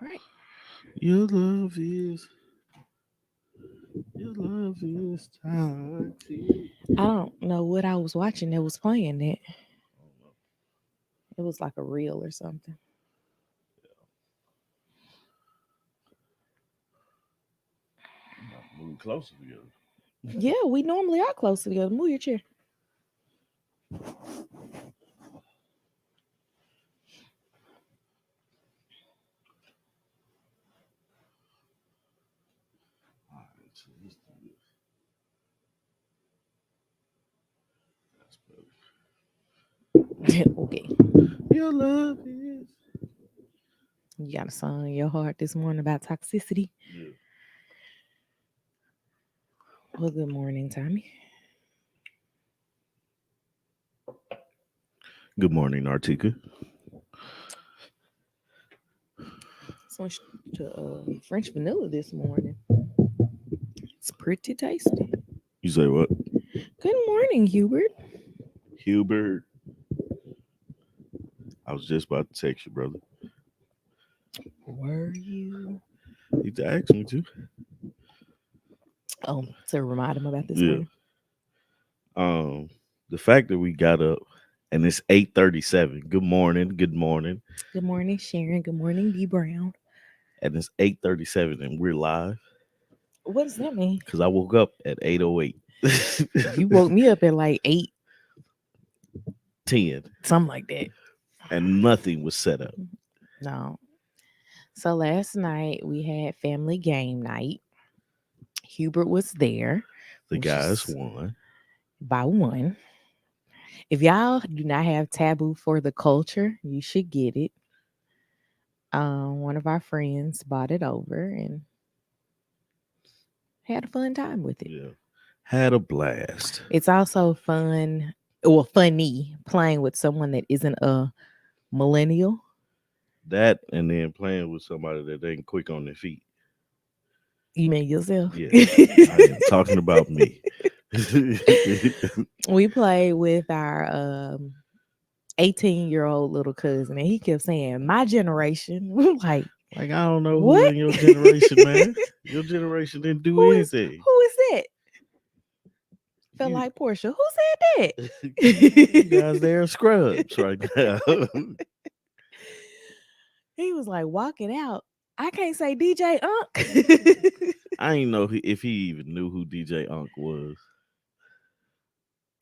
All right. Your love is, your love is toxic. I don't know what I was watching that was playing that. It was like a reel or something. We about to move closer together. Yeah, we normally are close together. Move your chair. All right, so let's do this. That's Okay. better. Your love is. You got a song in your heart this morning about toxicity. Yeah. Well, good morning, Tommy. Good morning, Artika. Switched to French vanilla this morning. It's pretty tasty. You say what? Good morning, Hubert. Hubert. I was just about to text you, brother. Were you? He asked me to. Oh, to remind him about this Yeah. morning. Um, the fact that we got up and it's 8:37. Good morning. Good morning. Good morning, Sharon. Good morning, D Brown. And it's 8:37 and we're live What does that mean? because I woke up at 8:08. You woke me up at like 8, 10 something like that. and nothing was set up. No. So last night we had family game night. Hubert was there, The which guys is won. by one. If y'all do not have taboo for the culture, you should get it. One of our friends bought it over and had a fun time with it. Yeah. Had a blast. It's also fun, well, funny playing with someone that isn't a millennial. That and then playing with somebody that ain't quick on their feet. You mean yourself? Yes. I am talking about me. We played with our 18-year-old little cousin, and he kept saying, "My generation." We're like, Like, I don't know who what? in your generation, man. Your generation didn't do anything. Who is that? Felt You, like Portia. Who said you that? guys, they're scrubs right now. He was like, walk it out. I can't say DJ Unk. I ain't know if he even knew who DJ Unk was.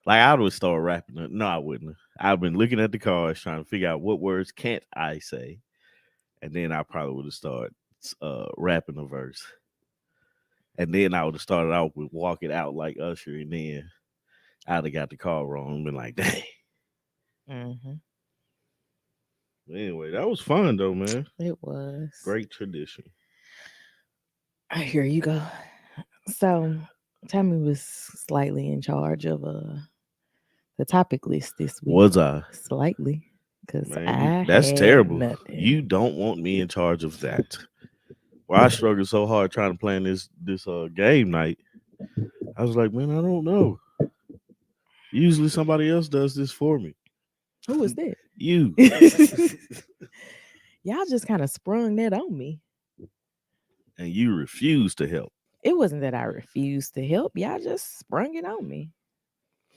Like, I would start rapping it. No, I wouldn't. I've been looking at the cards trying to figure out what words can't I say. And then I probably would have started rapping a verse. And then I would have started out with walk it out like Usher. And then I'd have got the call wrong and been like, dang. Hmm. Anyway, that was fun though, man. It was. Great tradition. Here you go. So, Tammy was slightly in charge of the topic list this week. Was I? Slightly. Because Man, I that's had terrible. nothing. You don't want me in charge of that. Well, I struggled so hard trying to plan this game night. I was like, man, I don't know. Usually somebody else does this for me. Who was that? You. Y'all just kind of sprung that on me. And you refuse to help. It wasn't that I refused to help. Y'all just sprung it on me.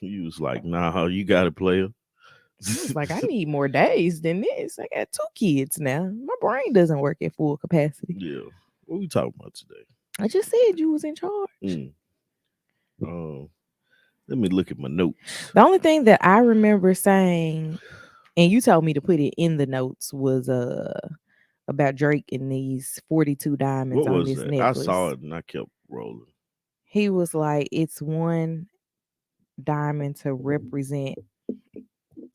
You was like, nah, you got it, player. I was like, I need more days than this. I got 2 kids now. My brain doesn't work at full capacity. Yeah. What we talking about today? I just said you was in charge. Mm. Let me look at my notes. The only thing that I remember saying, and you told me to put it in the notes, was about Drake and these 42 diamonds What on was this that? I necklace. saw it and I kept rolling. He was like, it's one diamond to represent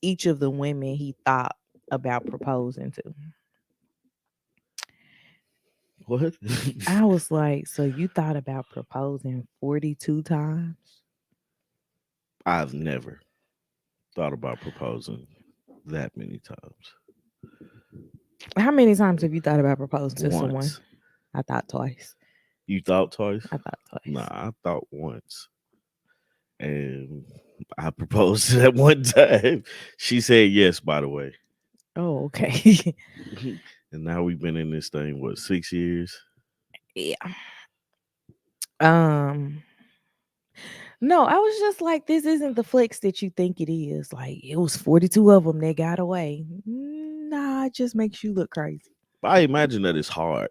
each of the women he thought about proposing to. What? I was like, so you thought about proposing 42 times? I've never thought about proposing that many times. How many times have you thought about proposing to someone? Once. I thought twice. You thought twice? I thought twice. Nah, I thought once. And I proposed to that one time. She said yes, by the way. Oh, okay. And now we've been in this thing what 6 years. Yeah. Um. No, I was just like, this isn't the flex that you think it is. Like, it was 42 of them that got away. Nah, it just makes you look crazy. I imagine that it's hard,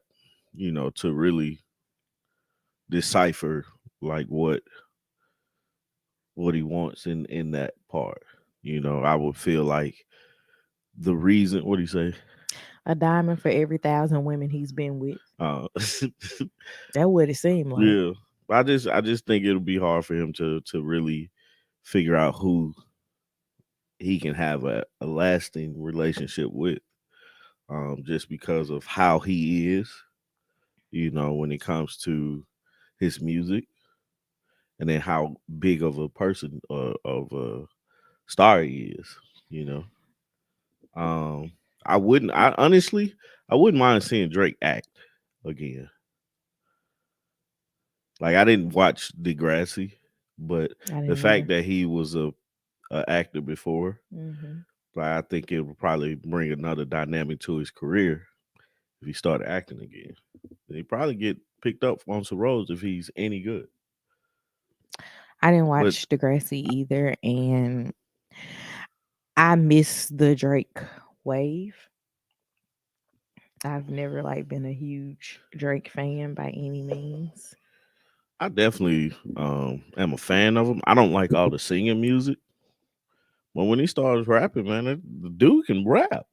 to really decipher like what he wants in that part. I would feel like the reason. What do you say? A diamond for every 1,000 women he's been with. Uh, That's what it seemed like. yeah, I just think it'll be hard for him to really figure out who he can have a lasting relationship with, just because of how he is. When it comes to his music, and then how big of a person of a star he is. You know, um, I wouldn't. I honestly, I wouldn't mind seeing Drake act again. Like I didn't watch Degrassi, but I the didn't fact either. that he was a actor before, Hmm. like I think it would probably bring another dynamic to his career if he started acting again. And he probably get picked up on some roles if he's any good. I didn't But watch Degrassi either, and I miss the Drake wave. I've never like been a huge Drake fan by any means. I definitely am a fan of him. I don't like all the singing music, but when he starts rapping, man, the dude can rap.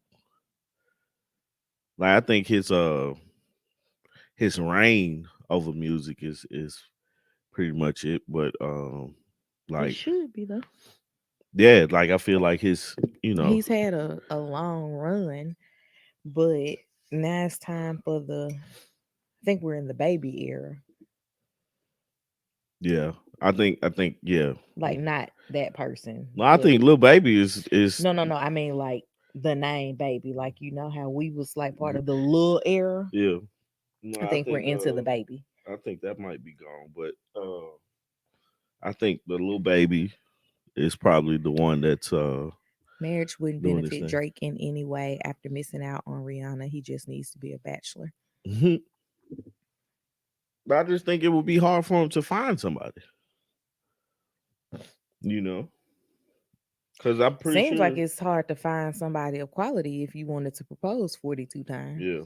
Like I think his reign over music is pretty much it. But It like should be though. yeah, like I feel like his He's had a long run, but now it's time for I think we're in the baby era. yeah. I think yeah. Like not that person, No, I but think Lil Baby is no, no, no. I mean like the name baby. Like you know how we was like part of the little era. yeah. No, I think we're into the baby. I think that might be gone, but I think the Lil Baby is probably the one that's Marriage wouldn't doing this benefit thing. Drake in any way after missing out on Rihanna. He just needs to be a bachelor. But I just think it would be hard for him to find somebody, you know, because I'm pretty Seems like sure. it's hard to find somebody of quality if you wanted to propose 42 times. Yeah,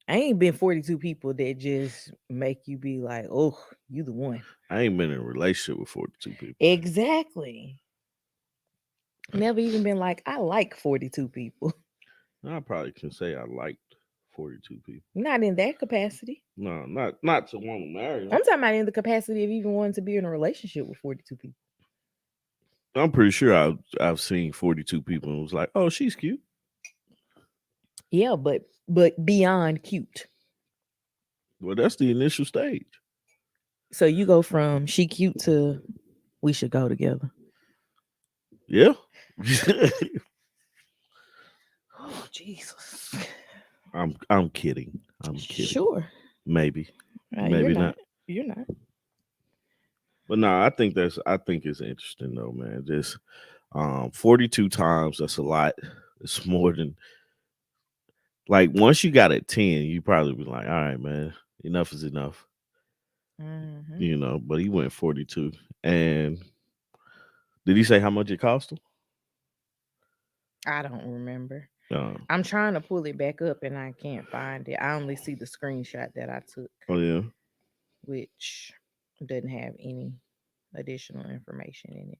I ain't been 42 people that just make you be like, oh, you the one. I ain't been in a relationship with 42 people. Exactly. Never even been like, I like 42 people. I probably can say I liked 42 people. Not in that capacity. No, not to want to marry them. I'm talking about in the capacity of even wanting to be in a relationship with 42 people. I'm pretty sure I've seen 42 people and was like, oh, she's cute. Yeah, but beyond cute. Well, that's the initial stage. So you go from she cute to we should go together. Yeah. Oh Jesus. I'm kidding. I'm kidding. Sure. Maybe. You're Maybe not. not. You're not. But no, I think it's interesting though, man. Just 42 times, that's a lot. It's more than like once you got at 10, you probably be like, all right, man, enough is enough. Hmm. But he went 42. And did he say how much it cost him? I don't remember. Uh, I'm trying to pull it back up and I can't find it. I only see the screenshot that I took, oh yeah. which doesn't have any additional information in it.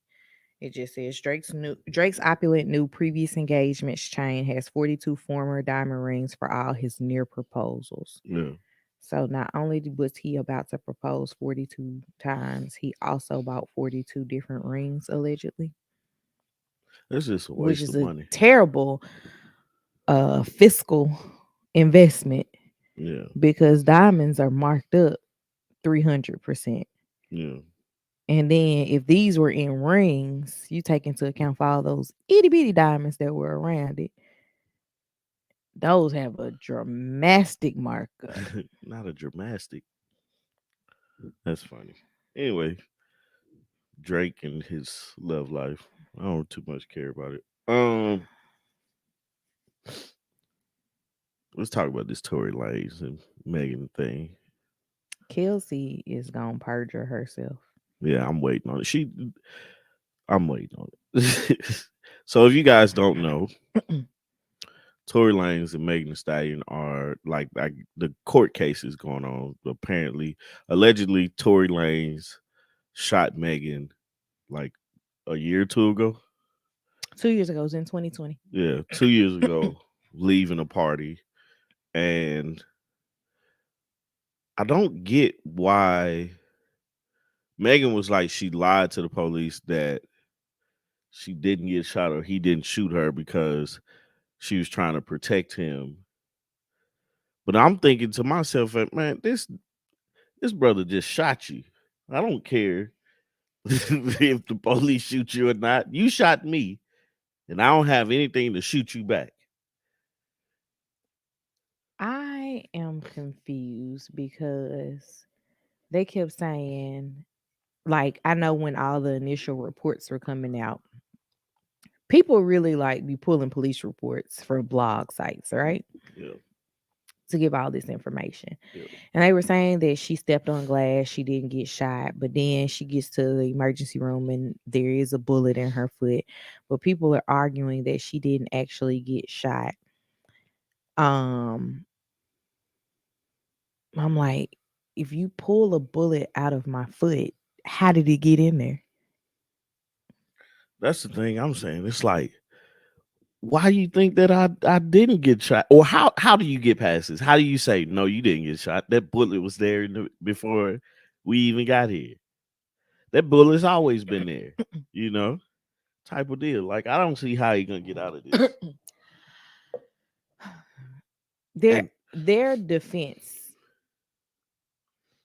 It just says Drake's opulent new previous engagements chain has 42 former diamond rings for all his near proposals. Yeah. So not only was he about to propose 42 times, he also bought 42 different rings allegedly, That's just a which waste is of a money. terrible fiscal investment Yeah. because diamonds are marked up 300%. Yeah. And then if these were in rings, you take into account for all those itty bitty diamonds that were around it, those have a dramatic markup. Not a dramatic. That's funny. Anyway, Drake and his love life. I don't too much care about it. Let's talk about this Tory Lanez and Megan thing. Kelsey is gonna perjure herself. Yeah, I'm waiting on it. I'm waiting on it. So if you guys don't know, Tory Lanez and Megan Thee Stallion are like the court cases going on. Apparently, allegedly, Tory Lanez shot Megan like a year or two ago. 2 years ago, it was in 2020. Yeah, 2 years ago, leaving a party, and I don't get why Megan was like she lied to the police that she didn't get shot or he didn't shoot her because she was trying to protect him. But I'm thinking to myself, man, this brother just shot you. I don't care if the police shoot you or not. You shot me, and I don't have anything to shoot you back. I am confused because they kept saying, like, I know when all the initial reports were coming out, people really like be pulling police reports for blog sites, right? Yeah, To give all this information. yeah. And they were saying that she stepped on glass, she didn't get shot, but then she gets to the emergency room and there is a bullet in her foot. But people are arguing that she didn't actually get shot. Um, I'm like, if you pull a bullet out of my foot, how did it get in there? That's the thing I'm saying. It's like, why you think that I didn't get shot, or how do you get past this? How do you say no? You didn't get shot. That bullet was there before we even got here. That bullet's always been there. You know, type of deal. Like I don't see how you gonna get out of this. their And their defense,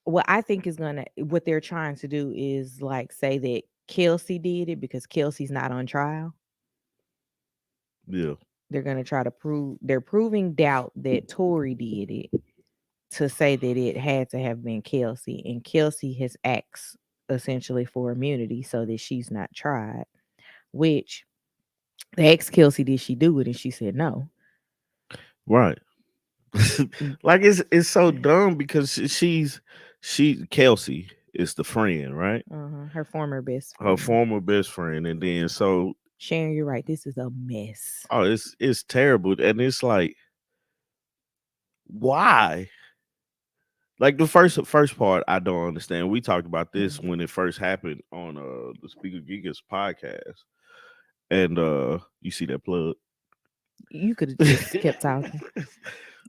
what I think is gonna what they're trying to do is like say that Kelsey did it because Kelsey's not on trial. yeah, They're gonna try to prove they're proving doubt that Tory did it to say that it had to have been Kelsey, and Kelsey has asked essentially for immunity so that she's not tried. Which they asked Kelsey, did she do it? And she said no. right. Mm, Like it's so dumb because she Kelsey is the friend, right? her former best Her friend. former best friend, and then so Sharon, you're right. This is a mess. oh, it's terrible, and it's like why? Like the first part, I don't understand. We talked about this when it first happened on the Speaker Gigas podcast, and you see that plug, You could have just kept talking.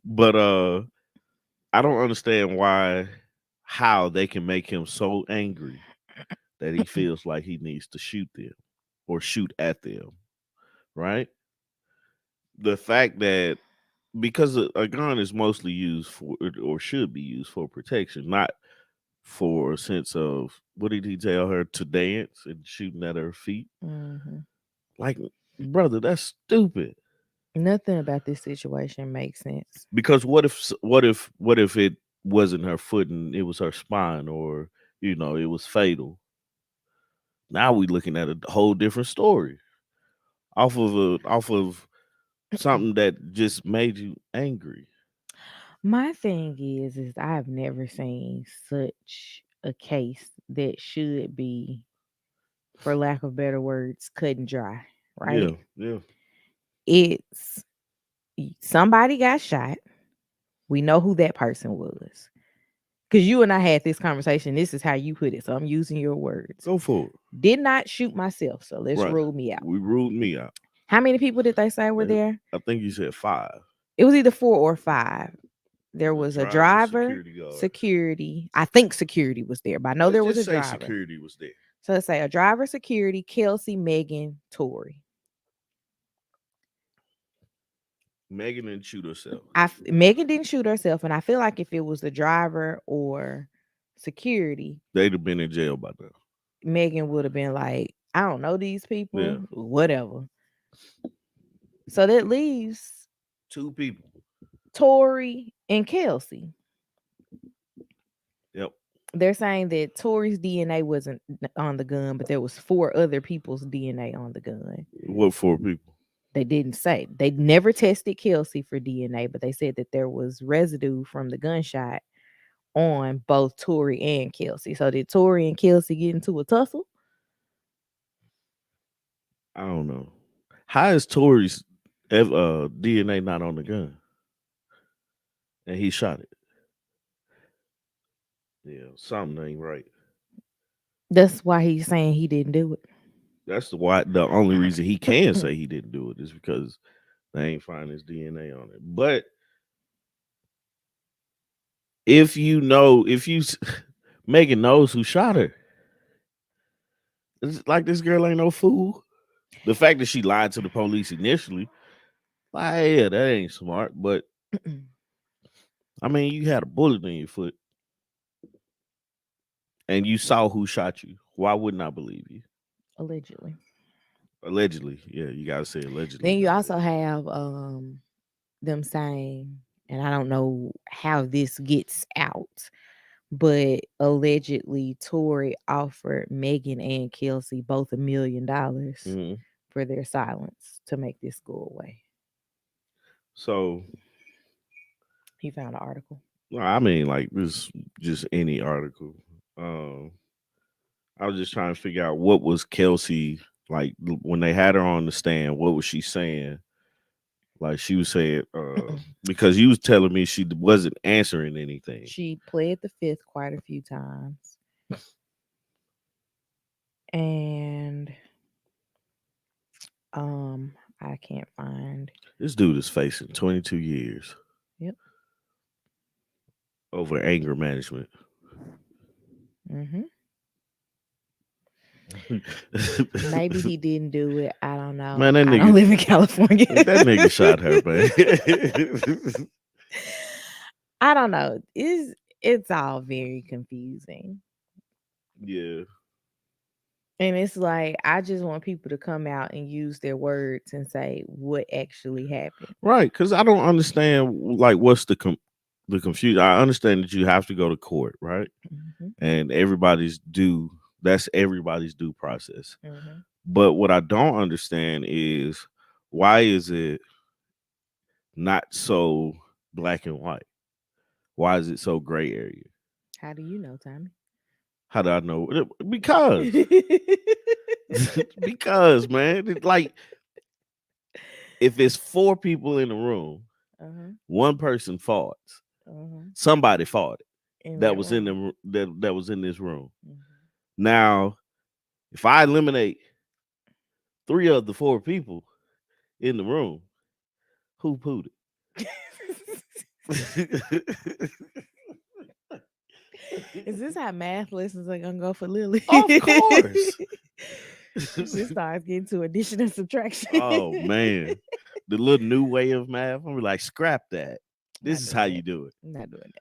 but I don't understand why how they can make him so angry that he feels like he needs to shoot them or shoot at them, right? The fact that because a gun is mostly used for or should be used for protection, not for a sense of what did he tell her to dance and shooting at her feet? Hmm. Like, brother, that's stupid. Nothing about this situation makes sense. Because what if it wasn't her foot and it was her spine or it was fatal? Now we looking at a whole different story off of something that just made you angry. My thing is I've never seen such a case that should be, for lack of better words, cut and dry, right? Yeah, yeah, It's somebody got shot. We know who that person was. Because you and I had this conversation. This is how you put it. So I'm using your words. go for it. Did not shoot myself. So let's Right. rule me out. We ruled me out. How many people did they say were And there? I think you said five. It was either 4 or 5. There The was a driver, driver, security guard. security. I think security was there, but I know Let's there was just a say driver. security was there. So let's say a driver, security, Kelsey, Megan, Tory. Megan didn't shoot herself. Megan didn't shoot herself, and I feel like if it was the driver or security, They'd have been in jail by now. Megan would have been like, I don't know these Yeah. people, whatever. So that leaves Two people. Tory and Kelsey. Yep. They're saying that Tory's DNA wasn't on the gun, but there was 4 other people's DNA on the gun. What four people? They didn't say. They never tested Kelsey for DNA, but they said that there was residue from the gunshot on both Tory and Kelsey. So did Tory and Kelsey get into a tussle? I don't know. How is Tory's DNA not on the gun and he shot it? Yeah, something ain't right. That's why he's saying he didn't do it. That's the only reason he can say he didn't do it is because they ain't find his DNA on it. But if you Megan knows who shot her, it's like this girl ain't no fool. The fact that she lied to the police initially, like, yeah, that ain't smart. But I mean, you had a bullet in your foot and you saw who shot you. Why wouldn't I believe you? Allegedly. Allegedly, yeah, you gotta say allegedly Then you nowadays. also have them saying, and I don't know how this gets out, but allegedly Tory offered Megan and Kelsey both $1 million Mhm. for their silence to make this go away. So, He found an article. well, I mean, like this, just any article. Um, I was just trying to figure out what was Kelsey like when they had her on the stand. What was she saying? Like she was saying, because you was telling me she wasn't answering anything. She pled the fifth quite a few times. And I can't find. This dude is facing 22 years Yep. over anger management. Mm-hmm. Maybe he didn't do it. I don't know. Man, that I don't nigga, live in California. that nigga shot her, man. I don't know. It's all very confusing. Yeah, And it's like I just want people to come out and use their words and say what actually happened. right. Because I don't understand like what's the confusion. I understand that you have to go to court, right? Mm-hmm. And everybody's due. That's everybody's due process. Mm-hmm. But what I don't understand is why is it not so black and white? Why is it so gray area? How do you know, Tommy? How do I know? Because because man, like if it's four people in the room, uh-huh. one person fought. Uh-huh. Somebody fought it. In That that was in room. the that was in this room. Mm-hmm. Now, if I eliminate three of the four people in the room, who pooed it? Is this how math lessons are gonna go for Lily? Of course. She starts getting to addition and subtraction. Oh man, the little new way of math. I'm like, scrap that. This Not is how doing you that. do it. I'm not doing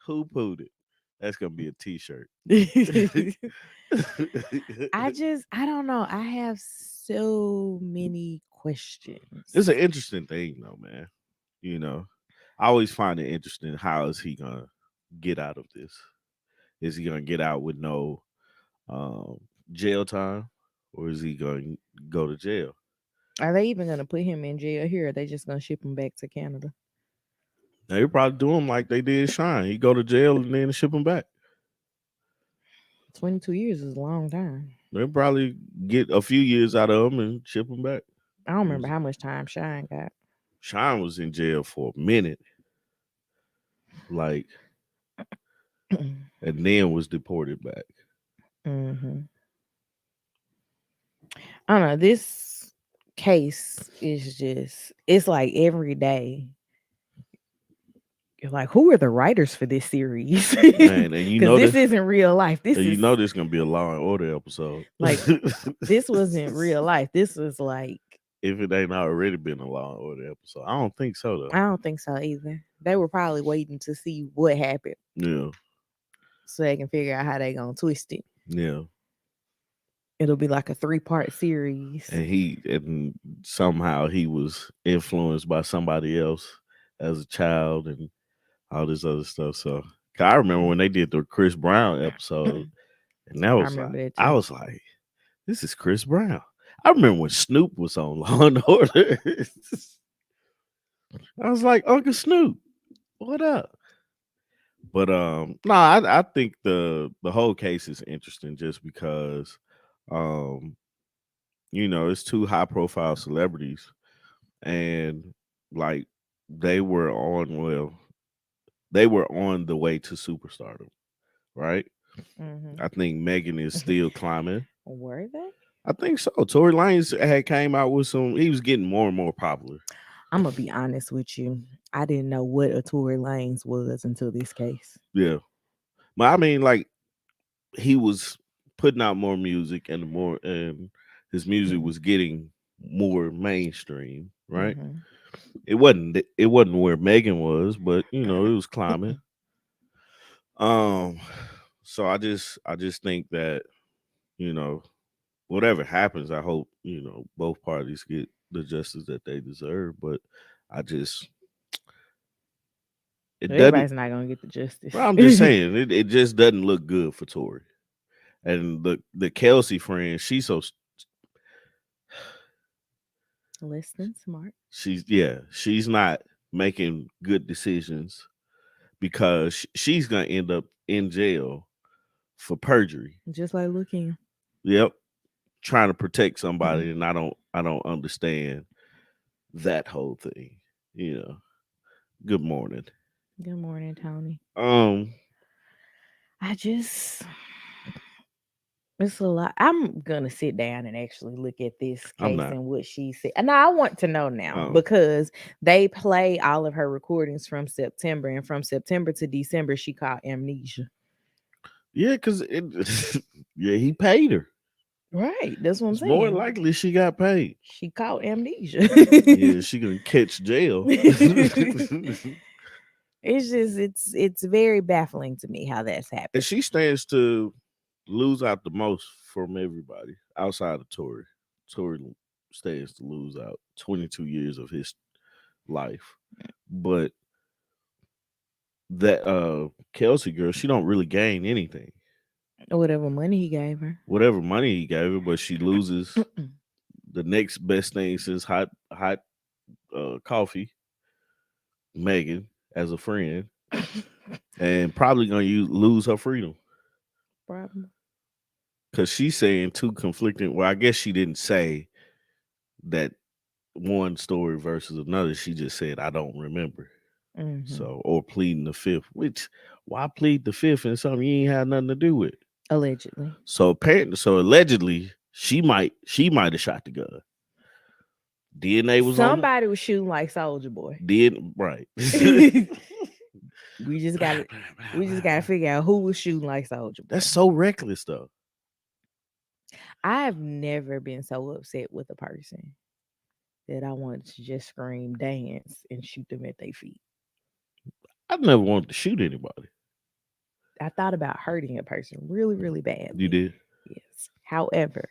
Who pooed it? That's gonna be a T-shirt. that. I don't know. I have so many questions. It's an interesting thing, though, man. You know, I always find it interesting. How is he gonna get out of this? Is he gonna get out with no um, jail time, or is he going to go to jail? Are they even gonna put him in jail here? Or are they just gonna ship him back to Canada? They probably do him like they did Shine. He go to jail and then ship him back. 22 years is a long time. They probably get a few years out of him and ship him back. I don't remember how much time Shine got. Shine was in jail for a minute, like, and then was deported back. Mm-hmm. I don't know. This case is just, it's like every day. You're like, who are the writers for this series? Man, and you Because know this this, isn't real life. This and you is know this gonna be a Law and Order episode. like, this wasn't real life. This was like, If it ain't already been a Law and Order episode, I don't think so though. I don't think so either. They were probably waiting to see what happened Yeah, so they can figure out how they gonna twist it. yeah. It'll be like a 3-part series. And somehow he was influenced by somebody else as a child and all this other stuff. So 'cause I remember when they did the Chris Brown episode, and that I was remember like, that I too. was like, this is Chris Brown. I remember when Snoop was on Law and Order. I was like, Uncle Snoop, what up? But no, I think the whole case is interesting just because um, it's two high profile celebrities and like they were on they were on the way to superstardom, right? Mm-hmm. I think Megan is still climbing. Were they? I think so. Tory Lanez had came out with some. He was getting more and more popular. I'm gonna be honest with you. I didn't know what a Tory Lanez was until this case. Yeah, but I mean, like he was putting out more music, and his music was getting more mainstream. Right? Mm-hmm. It wasn't where Megan was, but it was climbing. Um, so I just think that you know whatever happens, I hope both parties get the justice that they deserve. But I just it doesn't. Everybody's not gonna get the justice. Well, I'm just saying it just doesn't look good for Tory. And the Kelsey friend, Less than smart. she's not making good decisions because she's gonna end up in jail for perjury. Just like looking. Yep, trying to protect somebody, and I don't understand that whole thing. You know. Good morning. Good morning, Tony. Um, I just it's a lot. I'm gonna sit down and actually look at this I'm case not. and what she said. And I want to know now Um, because they play all of her recordings from September, and from September to December, she caught amnesia. yeah, because yeah, he paid her. Right, that's what I'm It's more saying. likely she got paid. She caught amnesia. Yeah, she gonna catch jail. It's just it's very baffling to me how that's And happened. she stands to lose out the most from everybody outside of Tory. Tory stands to lose out 22 years of his life. But that Kelsey girl, she don't really gain anything. Whatever money he gave her. Whatever money he gave her, but she loses the next best thing since hot coffee, Megan, as a friend, and probably gonna lose her freedom. Problem. Because she's saying two conflicting. Well, I guess she didn't say that one story versus another. She just said, I don't remember. Hmm. So, or pleading the fifth, which why plead the fifth in something you ain't had nothing to do with? Allegedly. So apparently, so allegedly, she might have shot the gun. DNA was on her. Somebody was shooting like Soldier Boy. Did right. we just got to we just got to figure out who was shooting like Soldier Boy. That's so reckless, though. I've never been so upset with a person that I wanted to just scream, dance, and shoot them at their feet. I never wanted to shoot anybody. I thought about hurting a person really, really You badly. did? Yes. However,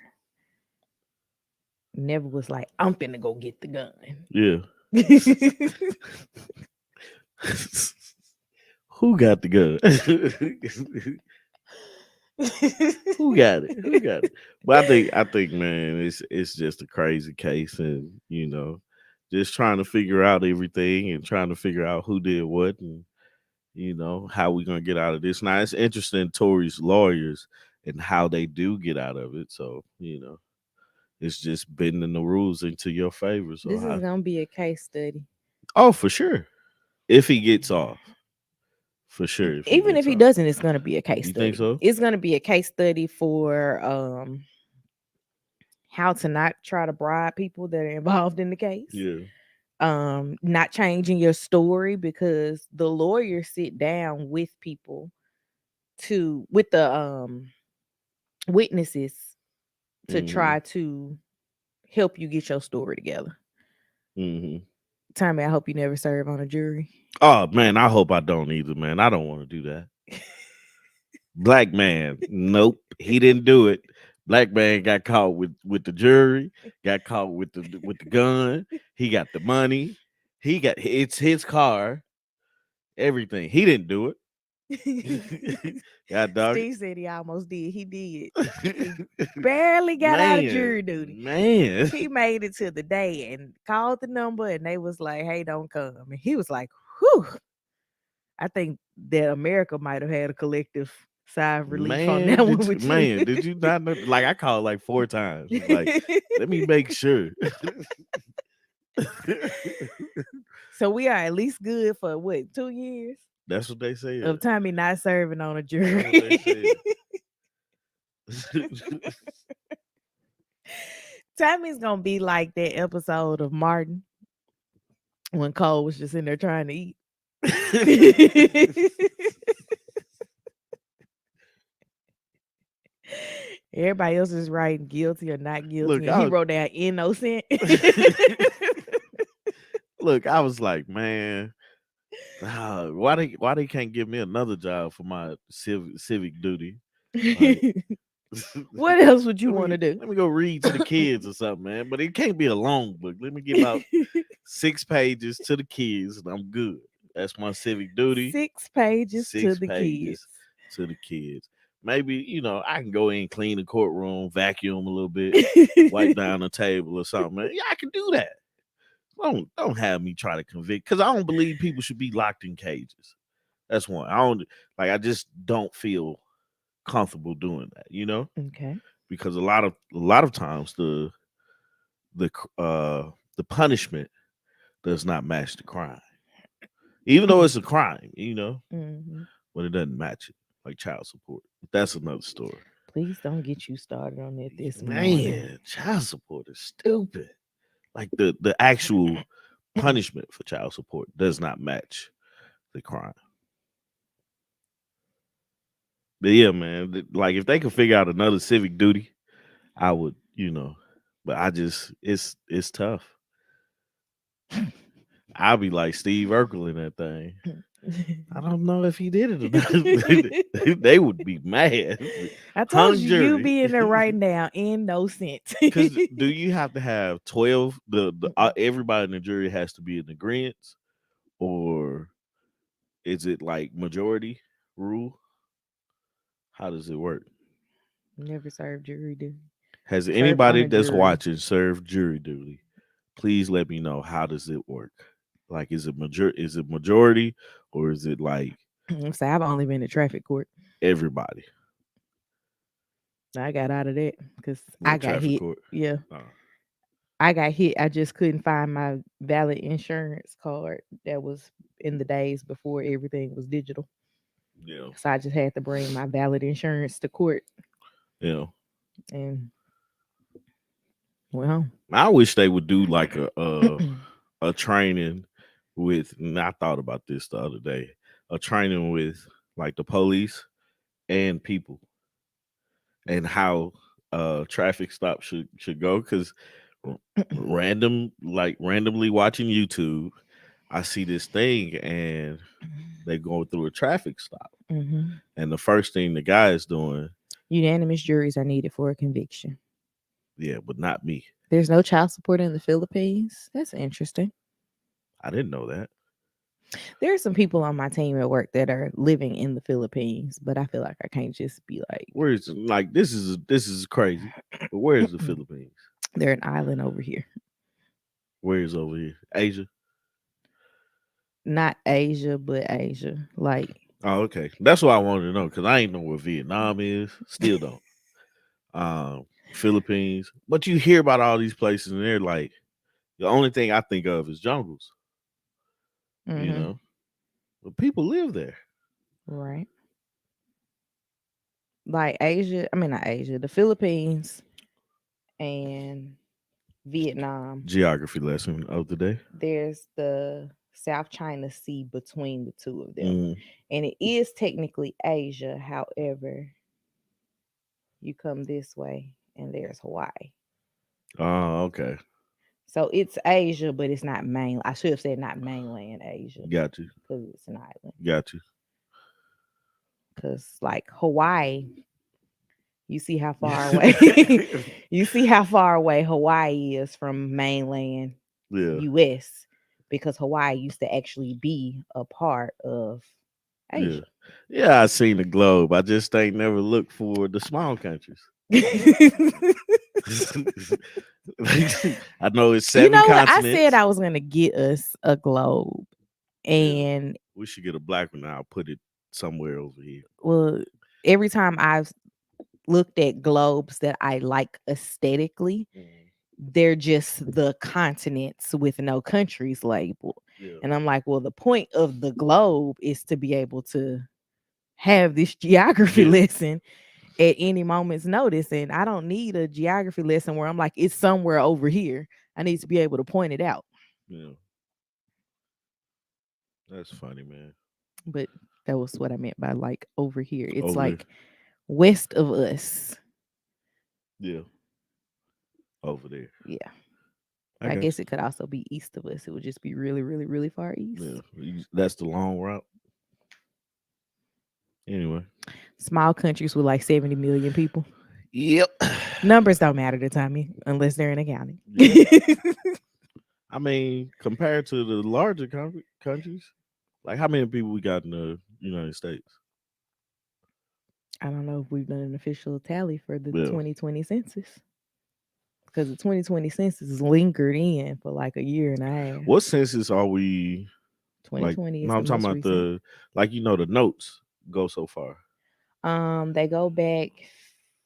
never was like, I'm finna go get the gun. Yeah. Who got the gun? Who got it? Who got it? But I think, man, it's just a crazy case, and just trying to figure out everything and trying to figure out who did what, and how we gonna get out of this. Now it's interesting, Tory's lawyers and how they do get out of it. So it's just bending the rules into your favor. So This is how? gonna be a case study. Oh, for sure. If he gets off, for sure. If he Even if gets he off, doesn't, it's gonna be a case you think study. so? It's gonna be a case study for how to not try to bribe people that are involved in the case. Yeah. Not changing your story because the lawyers sit down with people with the witnesses to Hmm. try to help you get your story together. Hmm. Tommy, I hope you never serve on a jury. Oh man, I hope I don't either, man. I don't want to do that. Black man, nope, he didn't do it. Black man got caught with the jury, got caught with the gun. He got the money. It's his car, everything. He didn't do it. Got dog. Steve said he almost did. He did. He barely got out of Man, jury duty. man. He made it to the day and called the number, and they was like, "Hey, don't come." And he was like, "Whew." I think that America might have had a collective sigh of relief on that one with you. Did you not know? Like I called like 4 times. Like, let me make sure. So we are at least good for what, 2 years That's what they said. of Tommy not serving on a That's what they jury. said. Tommy's gonna be like that episode of Martin when Cole was just in there trying to eat. Everybody else is writing guilty or not guilty, Look, and he wrote down innocent. look, I was like, man, why they can't give me another job for my civic duty? Like, What else would you want to do? let me go read to the kids or something, man. But it can't be a long book. Let me give out 6 pages to the kids, and I'm good. That's my civic duty. 6 pages to 6 the kids. pages to the kids. Maybe I can go in, clean the courtroom, vacuum a little bit, wipe down the table or something. Man. Yeah, I can do that. Don't have me try to convict because I don't believe people should be locked in cages. That's one. I don't like. I just don't feel comfortable doing that. Okay. Because a lot of times the punishment does not match the crime, even though it's a crime. Mm-hmm. But it doesn't match it, like child support. But that's another story. Please don't get you started on it this morning. Man, child support is stupid. Like the actual punishment for child support does not match the crime. But yeah, man, like if they could figure out another civic duty, I would, But it's tough. I'll be like Steve Urkel in that thing. I don't know if he did it or not. They would be mad. I told you, you jury. be in there right now in no sense. Because do you have to have 12? Everybody in the jury has to be in agreement, or is it like majority rule? How does it work? Never served jury duty. Has Served anybody on a that's jury. watching served jury duty? Please let me know, how does it work? Like, is it majority, or is it like So I've only been to traffic court. everybody? I got out of that because Well, I got traffic hit. court. Yeah. Oh. I got hit. I just couldn't find my valid insurance card that was in the days before everything was digital. Yeah. So I just had to bring my valid insurance to court. Yeah. And well, I wish they would do like a training with, and I thought about this the other day, a training with like the police and people, and how traffic stops should go. Because randomly watching YouTube, I see this thing and they going through a traffic stop, and the first thing the guy is doing, unanimous juries are needed for a conviction. yeah, but not me. There's no child support in the Philippines. That's interesting. I didn't know that. There are some people on my team at work that are living in the Philippines, but I feel like I can't just be like, Where's, like, this is crazy. But where's the Philippines? they're an island over here. Where's over here? Asia? Not Asia, but Asia. Like, Oh, okay. That's what I wanted to know, because I ain't know where Vietnam is. Still don't. Philippines. But you hear about all these places, and they're like, the only thing I think of is jungles. But people live there. Right. Like Asia, I mean not Asia, the Philippines and Vietnam. Geography lesson of the day. There's the South China Sea between the two of them. And it is technically Asia. However, you come this way and there's Hawaii. Oh, okay. So it's Asia, but it's not mainland. I should have said not mainland Asia. Got you. Because it's an island. Got you. Because like Hawaii, you see how far away you see how far away Hawaii is from mainland US, because Hawaii used to actually be a part of Yeah. Asia. Yeah, I seen the globe. I just ain't never looked for the small countries. I know it's You 7 know what? I said continents. I was gonna get us a globe, Yeah. and We should get a black one. I'll put it somewhere over here. well, every time I've looked at globes that I like aesthetically, Mhm. they're just the continents with no countries labeled. Yeah. And I'm like, well, the point of the globe is to be able to have this geography Yeah. lesson at any moment's notice. And I don't need a geography lesson where I'm like, it's somewhere over here. I need to be able to point it out. Yeah. That's funny, man. But that was what I meant by like over here. It's Over there. like west of us. Yeah. Over there. Yeah. I I got guess it could also be east of us. It would just be really, really, really far you. east. Yeah. That's the long route. Anyway. Small countries with like 70 million people. Yep. Numbers don't matter to Tommy unless they're in accounting. Yeah. I mean, compared to the larger countries, like how many people we got in the United States? I don't know if we've done an official tally for the Yeah. 2020 census because the 2020 census lingered in for like a year and a half. What census are we like? 2020 is No, the I'm talking most about recent. the notes go so far. They go back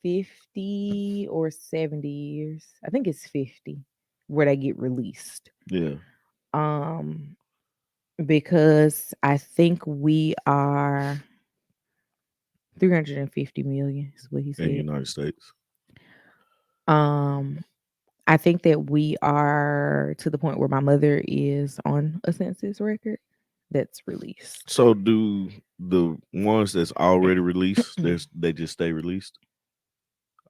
50 or 70 years. I think it's 50 where they get released. Yeah. Um, because I think we are 350 million is what he In the said. United States. Um, I think that we are to the point where my mother is on a census record that's released. So do the ones that's already released, they just stay released?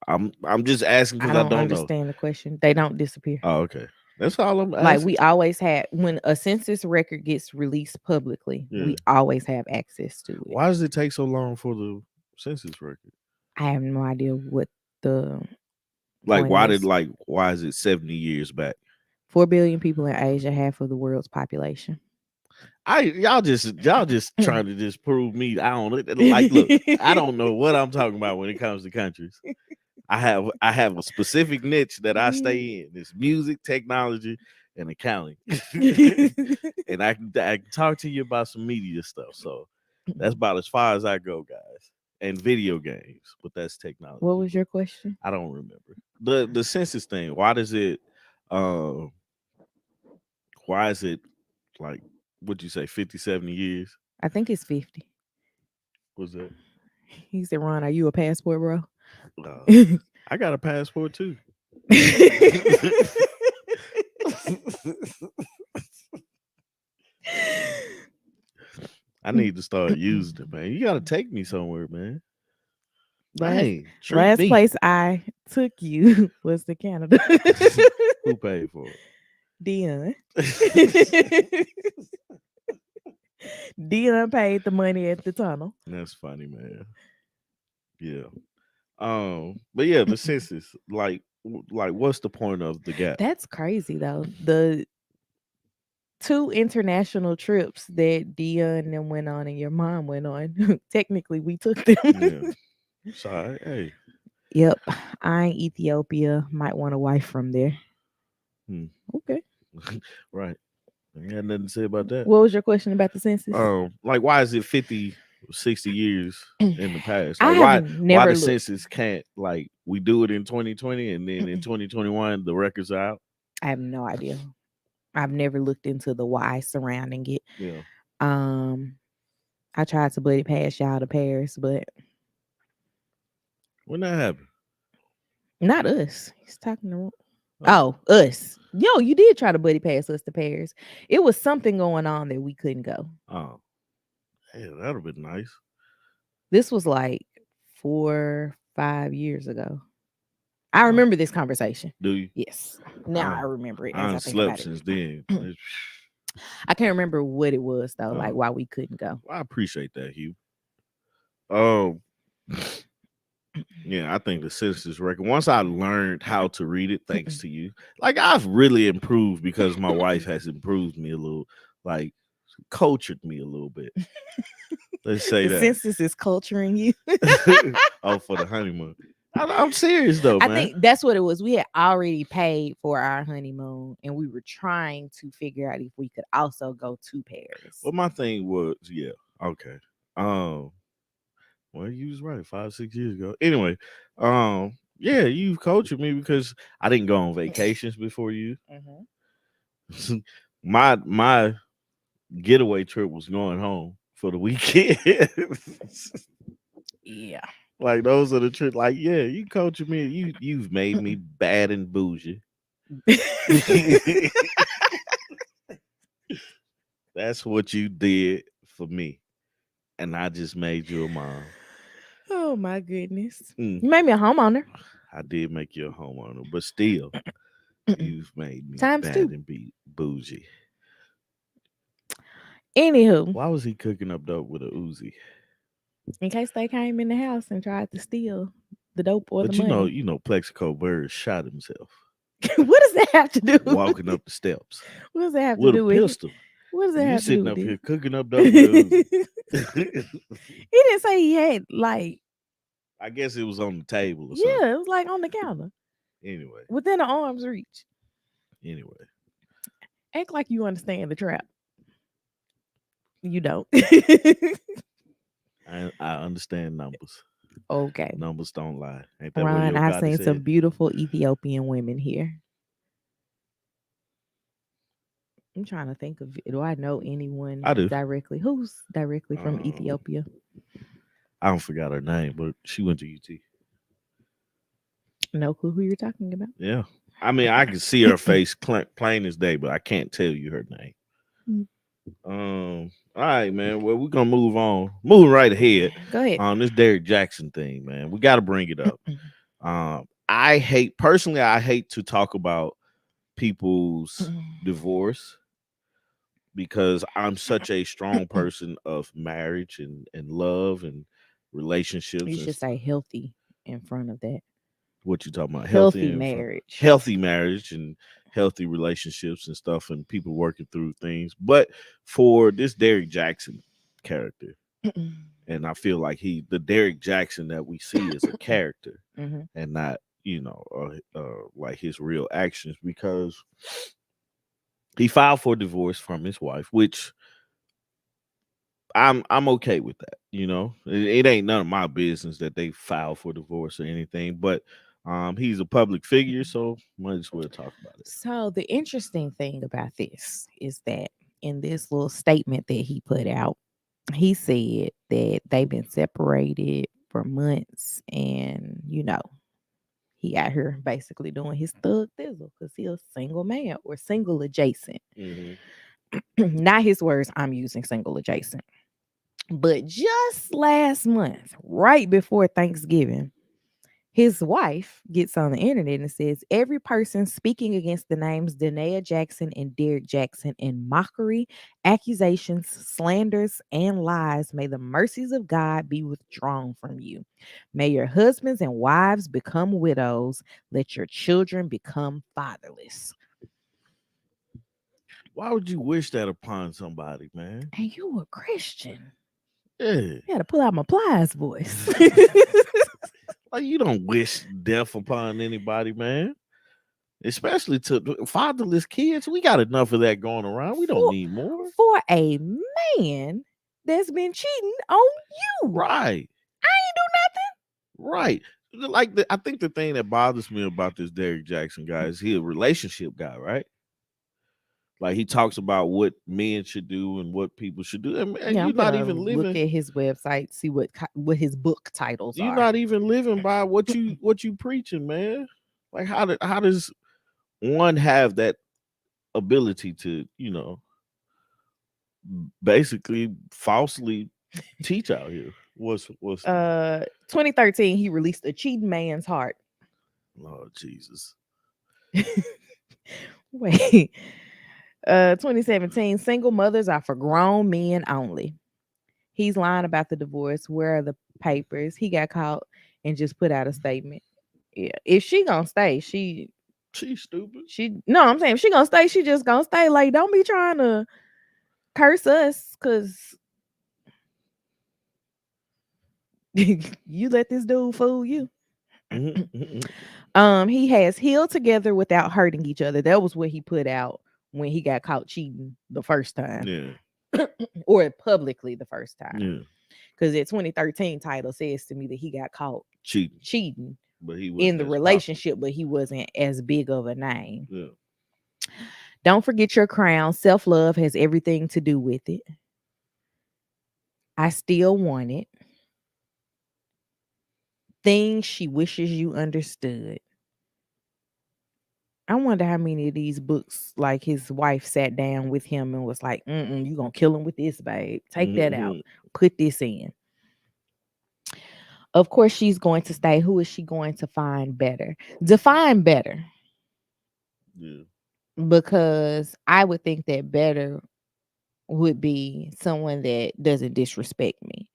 I'm just asking I because I don't don't know. understand the question. They don't disappear. Oh, okay. That's all I'm Like asking. we always had when a census record gets released publicly, Yeah. we always have access to it. Why does it take so long for the census record? I have no idea what the Like point is. why is it 70 years back? 4 billion people in Asia, half of the world's population. Y'all just trying to just prove me. I don't like look, I don't know what I'm talking about when it comes to countries. I have a specific niche that I stay in. It's music, technology, and accounting. And I can talk to you about some media stuff. So that's about as far as I go, guys. And video games, but that's technology. What was your question? I don't remember. The census thing. Uh why is it like what'd you say, 50, 70 years? I think it's 50. Was that? He said, Ron, are you a passport bro? I got a passport too. I need to start using it, man. You gotta take me somewhere, man. last Dang, treat last me. place I took you was to Canada. Who paid for Dion. it? Dion paid the money at the tunnel. That's funny, man. Yeah. But yeah, the census, like, what's the point of the gap? That's crazy though. The two international trips that Dion and them went on and your mom went on, technically we took them. Yeah. Sorry. Hey. Yep. I ain't Ethiopia. Might want a wife from there. Hmm. Okay. Right. You had nothing to say about that. What was your question about the census? Like why is it 50, 60 years in the past? I Like have why never the looked. census can't, like, we do it in 2020 and then in 2021 the records are out? I have no idea. I've never looked into the why surrounding it. Yeah. Um, I tried to buddy pass y'all to Paris, but When that happened? not us. He's talking to Oh, us. Yo, you did try to buddy pass us to Paris. It was something going on that we couldn't go. oh. Yeah, that'd have been nice. This was like 4-5 years ago. I Oh, remember this conversation. do you? Yes. Now I I remember it I as done I think slept about since it. then. I can't remember what it was though, like Oh, why we couldn't go. I appreciate that, Hugh. Oh, yeah, I think the census record. Once I learned how to read it, thanks to you, like I've really improved because my wife has improved me a little, like cultured me a little bit. Let's say The that. census is culturing you. Oh, for the honeymoon. I'm serious though, I man. think that's what it was. We had already paid for our honeymoon, and we were trying to figure out if we could also go to Paris. Well, my thing was, yeah, okay. Um, well, you was right 5, 6 years ago. Anyway, yeah, you've coached me because I didn't go on vacations before you. Mhm. My getaway trip was going home for the weekend. Yeah. Like those are the trips. Like, yeah, you coaching me. You've made me bad and bougie. That's what you did for me, and I just made you a mom. Oh my goodness. Mm, You made me a homeowner. I did make you a homeowner, but still, you've made me Times bad two. and be bougie. Anywho, Why was he cooking up dope with a Uzi? in case they came in the house and tried to steal the dope or the But money. Plexico Bird shot himself What does that have to do with walking it? up the steps What does that have to with a do with it? pistol. What does that You have to do sitting with up this? here cooking up dope with a He Uzi. didn't say he had like, I guess it was on the table or something. yeah, it was like on the counter. Anyway, Within the arm's reach. anyway, Act like you understand the trap. You don't. I understand numbers. Okay. Numbers don't lie. Ain't that what Ron, your I've Gotti seen some said? beautiful Ethiopian women here. I'm trying to think of, do I know anyone I do. directly? Who's directly from Um, Ethiopia? I don't forgot her name, but she went to UT. No clue who you're talking about. Yeah. I mean, I can see her face plain as day, but I can't tell you her name. All right, man. Well, we're gonna move on. Moving right ahead. Go ahead. This Derrick Jaxn thing, man. We gotta bring it up. I hate to talk about people's divorce because I'm such a strong person of marriage and love and relationships You and should say healthy in front of that. what you talking about Healthy marriage. healthy marriage and healthy relationships and stuff and people working through things. But for this Derrick Jaxn character, and I feel like the Derrick Jaxn that we see is a character Mhm. and not like his real actions, because he filed for divorce from his wife, which I'm okay with that. It ain't none of my business that they file for divorce or anything, but he's a public figure, so might as well talk about it. So the interesting thing about this is that in this little statement that he put out, he said that they've been separated for months, and he out here basically doing his thug thizzle because he's a single man or single adjacent. Mm-hmm. Not his words, I'm using single adjacent. But just last month, right before Thanksgiving, his wife gets on the internet and says every person speaking against the names Danae Jaxn and Derrick Jaxn in mockery, accusations, slanders, and lies, may the mercies of God be withdrawn from you. May your husbands and wives become widows. Let your children become fatherless. Why would you wish that upon somebody, man? And you a Christian. Yeah. I had to pull out my plies voice. Like, you don't wish death upon anybody, man. Especially to fatherless kids. We got enough of that going around. We don't for, need more. for a man that's been cheating on you. Right. I ain't do Right. Like I think the thing that bothers me about this Derrick Jaxn guy is he a relationship guy, right? Like he talks about what men should do and what people should do, and, nothing. and Yeah, I'm you're not gonna even look living. at his website, see what his book titles You're are. not even living by what you preaching, man. Like how does one have that ability to basically falsely teach out here? What's 2013, he released A Cheating Man's Heart. Lord Jesus? Wait. 2017, Single Mothers Are for Grown Men Only. He's lying about the divorce. Where are the papers? He got caught and just put out a statement. Yeah. If she gonna stay, She's stupid. no, I'm saying if she gonna stay, she just gonna stay. Like, don't be trying to curse us because You let this dude fool you. Mhm, mhm, He has healed together without hurting each other. That was what he put out when he got caught cheating the first time, yeah, or publicly the first time. yeah, Because that 2013 title says to me that he got caught cheating, cheating but he in wasn't the as popular. relationship, but he wasn't as big of a name. Yeah, Don't forget your crown. Self love has everything to do with it. I still want it. Things she wishes you understood. I wonder how many of these books, like his wife sat down with him and was like, you gonna kill him with this, babe. Take that out. mhm, Put this in. Of course, she's going to stay. Who is she going to find better? Define better. yeah, Because I would think that better would be someone that doesn't disrespect me.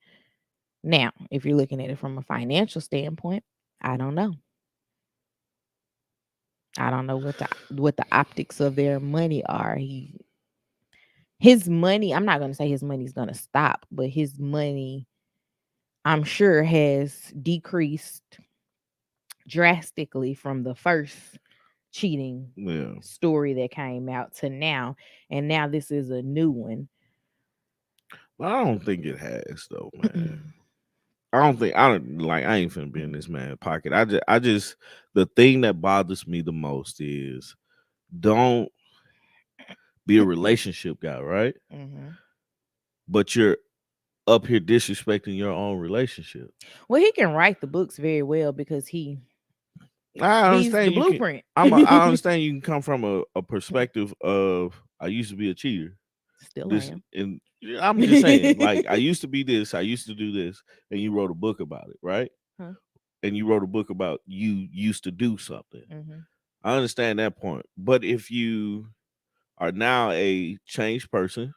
Now, if you're looking at it from a financial standpoint, I don't know. I don't know what the optics of their money are. His money, I'm not going to say his money's going to stop, but his money I'm sure has decreased drastically from the first cheating yeah. story that came out to now, and now this is a new one. But I don't think it has though, man. I ain't finna be in this man's pocket. I just the thing that bothers me the most is don't be a relationship guy, right? Mhm. But you're up here disrespecting your own relationship. Well, he can write the books very well because I he's the understand you can. blueprint. I understand you can come from a perspective of I used to be a cheater. Still This am. and yeah, I'm just saying, like I used to be this, I used to do this, and you wrote a book about it, right? Huh? And you wrote a book about you used to do something. Mhm. I understand that point. But if you are now a changed person,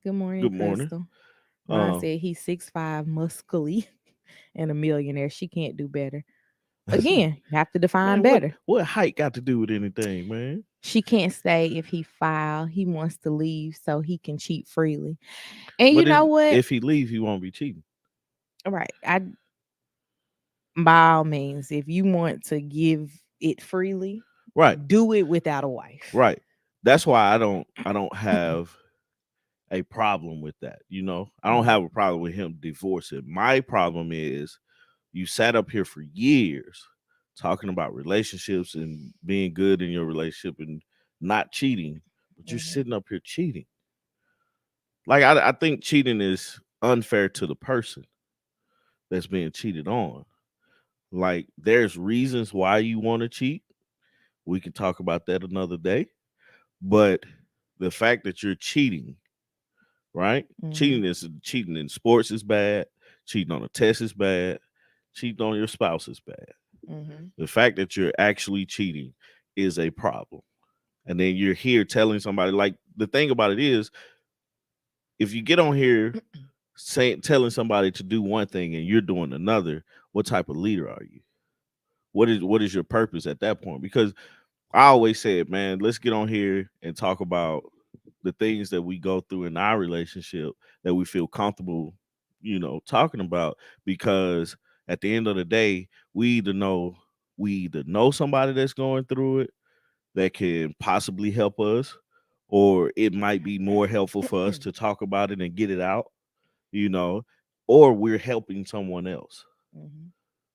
Good morning, good morning. Crystal. Ron Uh, said he's 6'5", muscly, and a millionaire. She can't do better. Again, you have to define man, better. what height got to do with anything, man? She can't stay if he file. He wants to leave so he can cheat freely. And you But know what? if he leaves, he won't be cheating. Right. I by all means, if you want to give it freely, Right, do it without a wife. right. That's why I don't have a problem with that. I don't Mhm, have a problem with him divorcing. My problem is you sat up here for years talking about relationships and being good in your relationship and not cheating, but you're mhm, sitting up here cheating. Like I think cheating is unfair to the person that's being cheated on. Like there's reasons why you want to cheat. We can talk about that another day. But the fact that you're cheating, right? mhm, Cheating in sports is bad. Cheating on a test is bad. Cheating on your spouse is bad. mhm. The fact that you're actually cheating is a problem. And then you're here telling somebody, like, the thing about it is, if you get on here saying telling somebody to do one thing and you're doing another, what type of leader are you? What is your purpose at that point? Because I always said, man, let's get on here and talk about the things that we go through in our relationship that we feel comfortable, talking about. Because at the end of the day, we either know somebody that's going through it that can possibly help us, or it might be more helpful for us to talk about it and get it out, you know, or we're helping someone else, Mhm.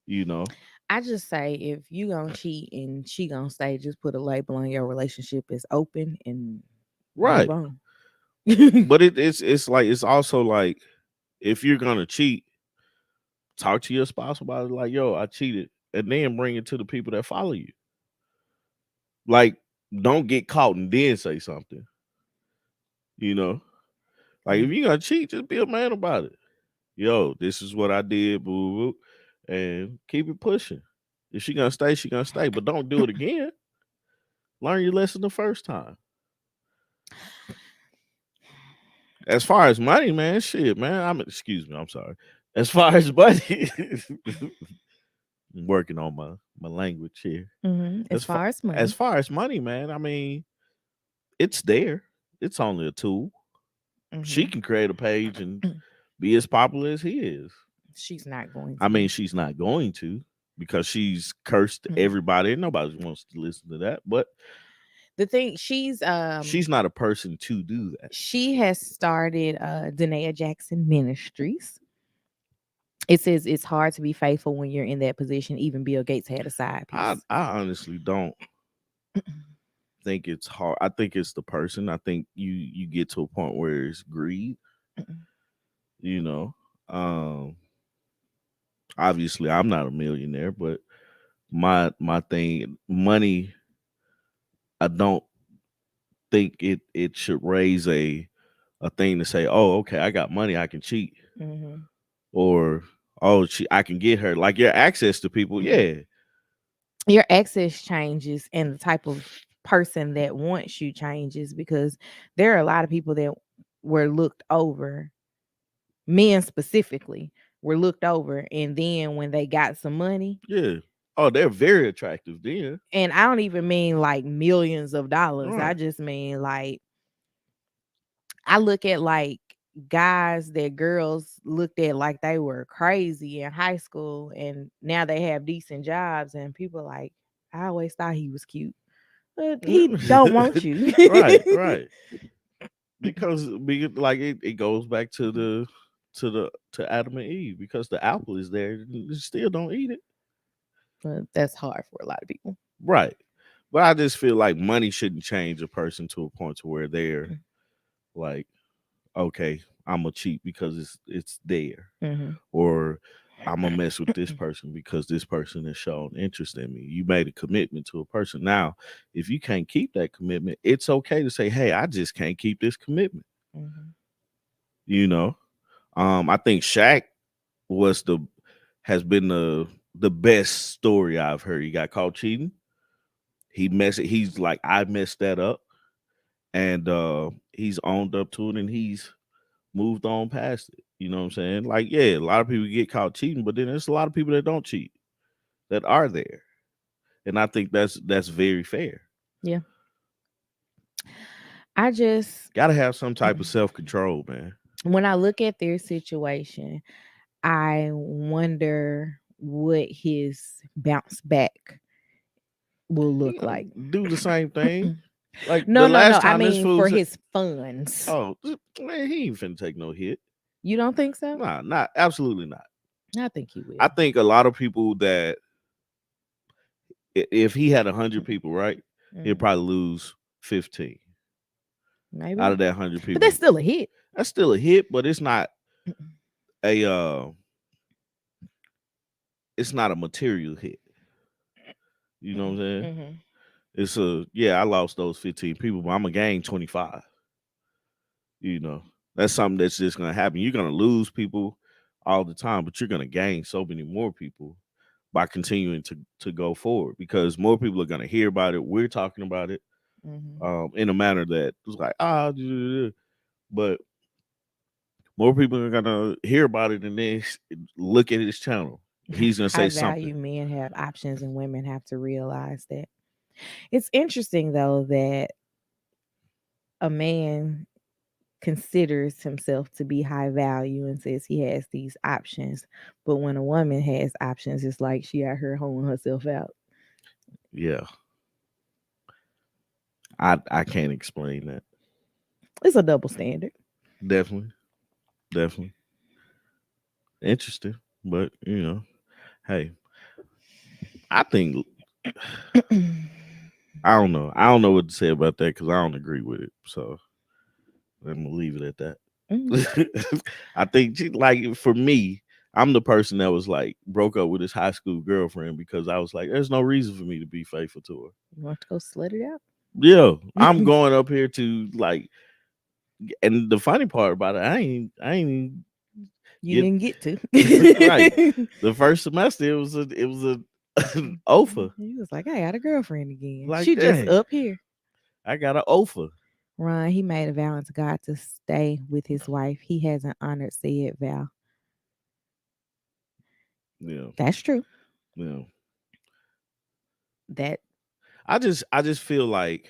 you know. I just say if you gonna cheat and she gonna stay, just put a label on your relationship as open and move Right. on. But it's like it's also like if you're gonna cheat, talk to your spouse about it, like, yo, I cheated, and then bring it to the people that follow you. Like, don't get caught and then say something, you know. Like if Mm, you gonna cheat, just be a man about it. Yo, this is what I did, boo, boo, and keep it pushing. If she gonna stay, she gonna stay, but don't do it again. Learn your lesson the first time. As far as money, man, shit, man. Excuse me, I'm sorry. As far as money, I'm working on my language here. As As far far as as money. far as money, man, I mean, it's there. It's only a tool. She Mhm. can create a page and be as popular as he is. She's not going I to. mean, she's not going to because she's cursed Mhm. everybody and nobody wants to listen to that. But The thing she's not a person to do that. she has started Danae Jackson Ministries. It says it's hard to be faithful when you're in that position. Even Bill Gates had a side piece. I honestly don't think it's hard. I think it's the person. I think you get to a point where it's greed, you know. Um Obviously I'm not a millionaire, but my thing money, I don't think it should raise a thing to say, "Oh, okay, I got money, I can cheat." Mhm. Or, "Oh, I can get her." Like your access to people, yeah. Your access changes and the type of person that wants you changes because there are a lot of people that were looked over, men specifically were looked over, and then when they got some money, Yeah. Oh, they're very attractive then. and I don't even mean like millions of dollars, I Right. just mean like I look at like guys that girls looked at like they were crazy in high school and now they have decent jobs and people like, I always thought he was cute. But he don't want you. Right, right. Because like it goes back to to Adam and Eve, because the apple is there, you still don't eat it. But that's hard for a lot of people. Right. But I just feel like money shouldn't change a person to a point to where they're like, okay, I'm gonna cheat because it's there, Mm-hmm. or I'm gonna mess with this person because this person has shown interest in me. You made a commitment to a person. Now, if you can't keep that commitment, it's okay to say, "Hey, I just can't keep this commitment." Mm-hmm. You know, I think Shaq was has been the best story I've heard. He got caught cheating. He's like, I messed that up, and he's owned up to it, and he's moved on past it. You know what I'm saying? Like, yeah, a lot of people get caught cheating, but then there's a lot of people that don't cheat that are there, and I think that's very fair. Yeah. I just Got to have some type of self control, man. when I look at their situation, I wonder what his bounce back will He look gonna like. do the same thing. Like No, the no, no. last I time this mean fool for said, his funds. "Oh man, he ain't finna take no hit." You don't think so? Nah, not absolutely not. I think he I will. think a lot of people that if he had 100 people, right, he'd Mhm. probably lose 15 out Maybe. of that 100 But that's people. still a hit. That's still a hit, but a it's not a material hit. You know what I'm saying? Mm-hmm. It's a yeah, I lost those 15 people, but I'm gonna gain 25. You know, that's something that's just gonna happen. You're gonna lose people all the time, but you're gonna gain so many more people by continuing to go forward, because more people are gonna hear about it. We're talking about it Mm-hmm. in a manner that was like, but more people are gonna hear about it and then look at his channel. He's gonna High say something. value men have options and women have to realize that. It's interesting though that a man considers himself to be high value and says he has these options. But when a woman has options, it's like she out here holding herself out. Yeah, I can't explain that. It's a double standard. Definitely, definitely interesting, but hey, I think I don't know. I don't know what to say about that because I don't agree with it. So I'm gonna leave it at Mm, that. I think like for me, I'm the person that was like broke up with his high school girlfriend because I was like, there's no reason for me to be faithful to her. you want to go slut it out? Yeah, I'm going up here to like, and the funny part about it, I ain't even You get didn't get to. right. The first semester, it was a an offer. He was like, I got a girlfriend again. Like, She just dang, up here. I got an offer. Ron, he made a vow unto God to stay with his wife. He hasn't honored said vow. Yeah, That's true. yeah. That I just feel like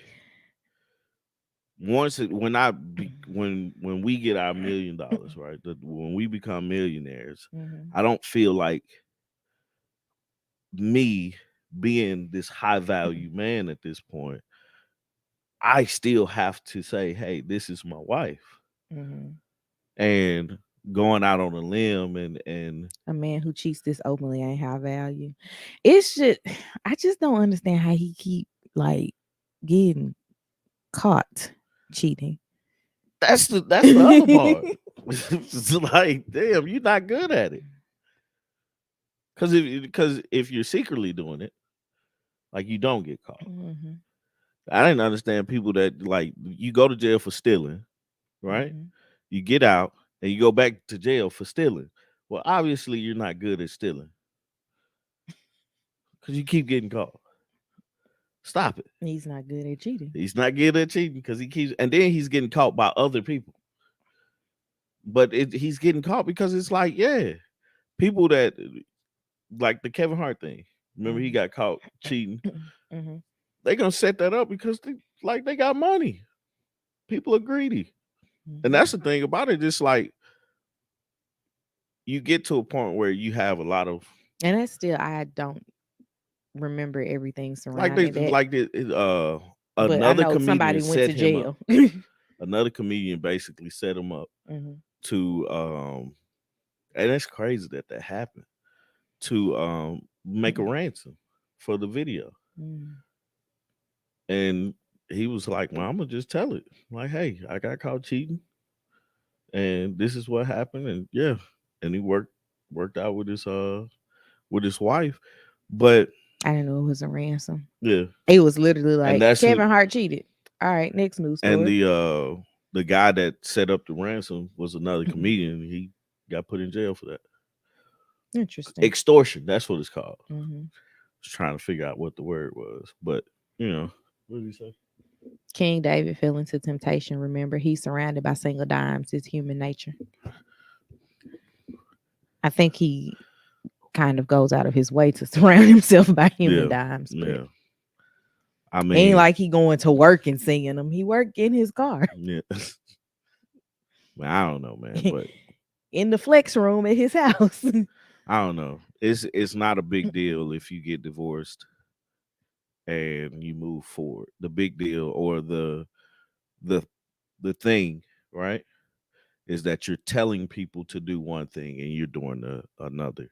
when we get our $1 million, right? When we become millionaires, Mhm. I don't feel like me being this high value man at this point, I still have to say, hey, this is my wife. Mhm. And going out on a limb and A man who cheats this openly ain't high value. It's just I just don't understand how he keep like getting caught cheating. that's the other part. It's like, damn, you're not good at it. Because if you're secretly doing it, like you don't get caught. Mhm. I didn't understand people that like you go to jail for stealing, right? Mhm. You get out and you go back to jail for stealing. Well, obviously you're not good at stealing because you keep getting caught. Stop it. He's not good at cheating. He's not good at cheating because he keeps, and then he's getting caught by other people. But he's getting caught because it's like, yeah, people that like the Kevin Hart thing. Remember, he Mhm. got caught cheating. Mhm. They gonna set that up because they got money. People are greedy, and Mhm. that's the thing about it. It's like you get to a point where you have a lot of And that's still I don't remember everything like they surrounding that, like the but I another know comedian somebody went set to him up. jail. Another comedian basically set him up Mhm. to and it's crazy that happened to make a ransom for the video. Mhm. And he was like, well, I'm gonna just tell it. Like, hey, I got caught cheating and this is what happened. And yeah. And he worked out with his wife. But I didn't know it was a ransom. yeah. It was literally And like that's who Kevin Hart cheated. All right, next news and story. the guy that set up the ransom was another comedian. He got put in jail for that. Interesting. Extortion, that's what it's called. I Hmm. was trying to figure out what the word was. But what did he say? King David fell into temptation. Remember, he's surrounded by single dimes. It's human nature. I think he kind of goes out of his way to surround himself by human Yeah. dimes, but Yeah. I ain't mean, like he going to work and seeing them. He work in his car, yeah. I don't know, man, but in the flex room at his house. I don't know. It's not a big deal if you get divorced and you move forward. The big deal or the the thing, right, is that you're telling people to do one thing and you're doing another.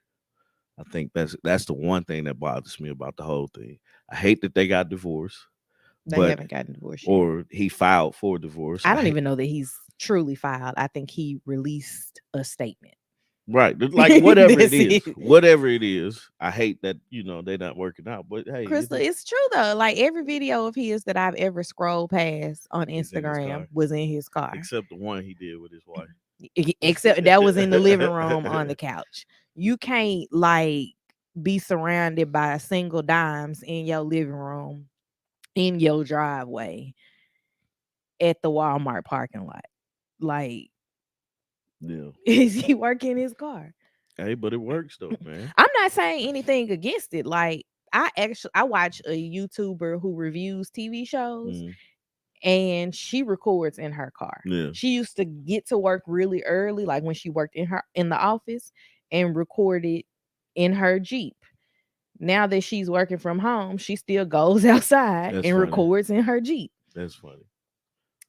I think that's the one thing that bothers me about the whole thing. I hate that they got divorced, They but haven't gotten divorced yet. or he filed for divorce. I I don't hate even know that he's truly filed. I think he released a statement. right, like That's it. whatever it is. I hate that they're not working out. But hey, Crystal, it's true though. Like every video of his that I've ever scrolled past on is in his Instagram car, was in his car. except the one he did with his wife. Except that was in the living room on the couch. You can't like be surrounded by single dimes in your living room, in your driveway, at the Walmart parking lot. Like, Yeah. is he working his car? Hey, but it works though, man. I'm not saying anything against it. Like, I watch a YouTuber who reviews TV shows Mm, and she records in her car. yeah, She used to get to work really early, like when she worked in the office, and recorded in her Jeep. Now that she's working from home, she still goes outside that's and funny. records in her Jeep. That's funny.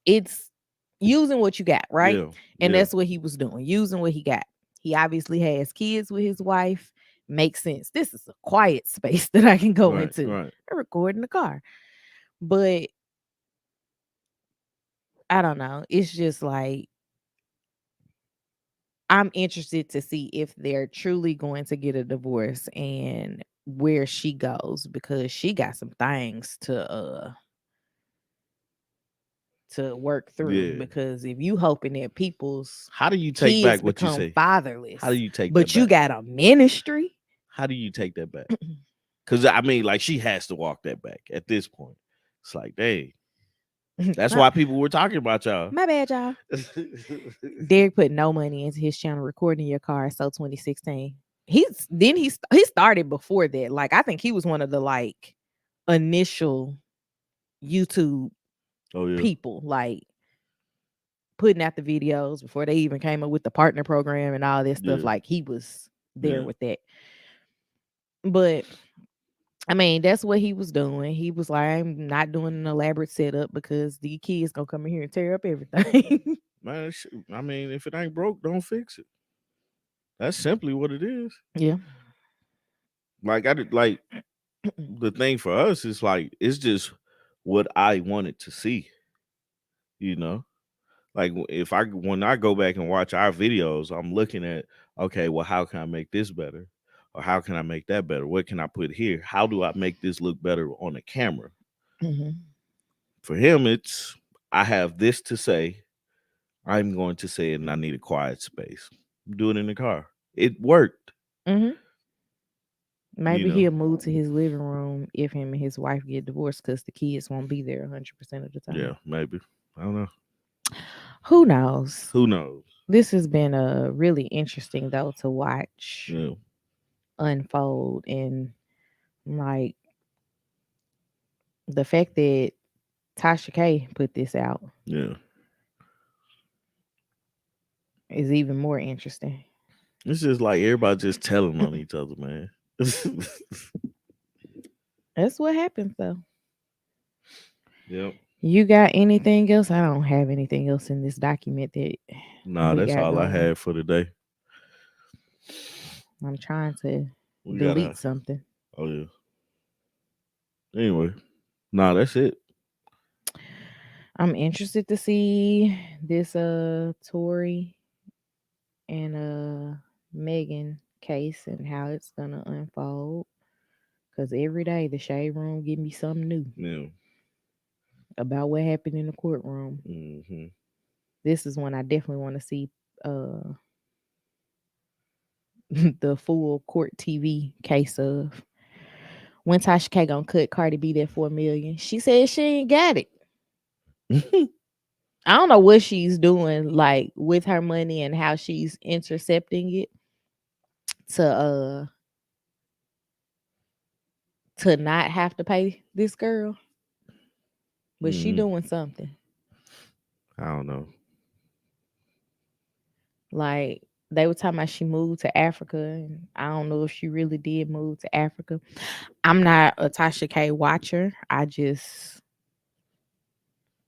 It's using what you got, right? Yeah, And yeah, that's what he was doing, using what he got. He obviously has kids with his wife. Makes sense. This is a quiet space that I can go right, into right. and record in the car. But I don't know. It's just like I'm interested to see if they're truly going to get a divorce and where she goes because she got some things to work through Yeah. because if you hoping that people's How do you take kids back what you become say? How do fatherless, you take that but you back? got a ministry. How do you take that back? Because I mean, like she has to walk that back at this point. It's like, dang, that's my, why people were talking about y'all. my bad, y'all. Derrick put no money into his channel recording your car. So 2016. He started before that. Like I think he was one of the like initial YouTube Oh yeah, people. Like putting out the videos, before they even came up with the partner program and all this stuff. Yeah. Like he was there Yeah. with that. But I mean, that's what he was doing. He was like, I'm not doing an elaborate setup because the kids gonna come in here and tear up everything. Man, I mean, if it ain't broke, don't fix it. That's simply what it is. Yeah. Like I did, like the thing for us is like it's just what I wanted to see. You know, like if I when I go back and watch our videos, I'm looking at, okay, well, how can I make this better, or how can I make that better? What can I put here? How do I make this look better on the camera? Hmm. For him, it's I have this to say. I'm going to say it, and I need a quiet space. Do it in the car. It worked. Hmm. You Maybe know. he'll move to his living room if him and his wife get divorced because the kids won't be there 100% of the Yeah, time. maybe. I don't know. Who knows? Who knows? This has been really interesting though to watch Yeah, unfold, and like the fact that Tasha K put this out yeah. is even more interesting. It's just like everybody just telling on each other, man. That's what happens though. Yep. You got anything else? I don't have anything else in this document that Nah, we that's got all I going. had for today. I'm trying to We delete gotta. something. Oh yeah. Anyway, nah, that's it. I'm interested to see this Tory and Megan case and how it's gonna unfold. Cause every day the shade room give me something new Yeah. about what happened in the courtroom. Mm-hmm. This is one I definitely want to see uh the full court TV case of. When Tasha K gonna cut Cardi B that 4 million? She said she ain't got it. I don't know what she's doing like with her money and how she's intercepting it to not have to pay this girl, but she Mm-hmm. doing something. I don't know. Like they were talking about she moved to Africa, and I don't know if she really did move to Africa. I'm not a Tasha K watcher. I just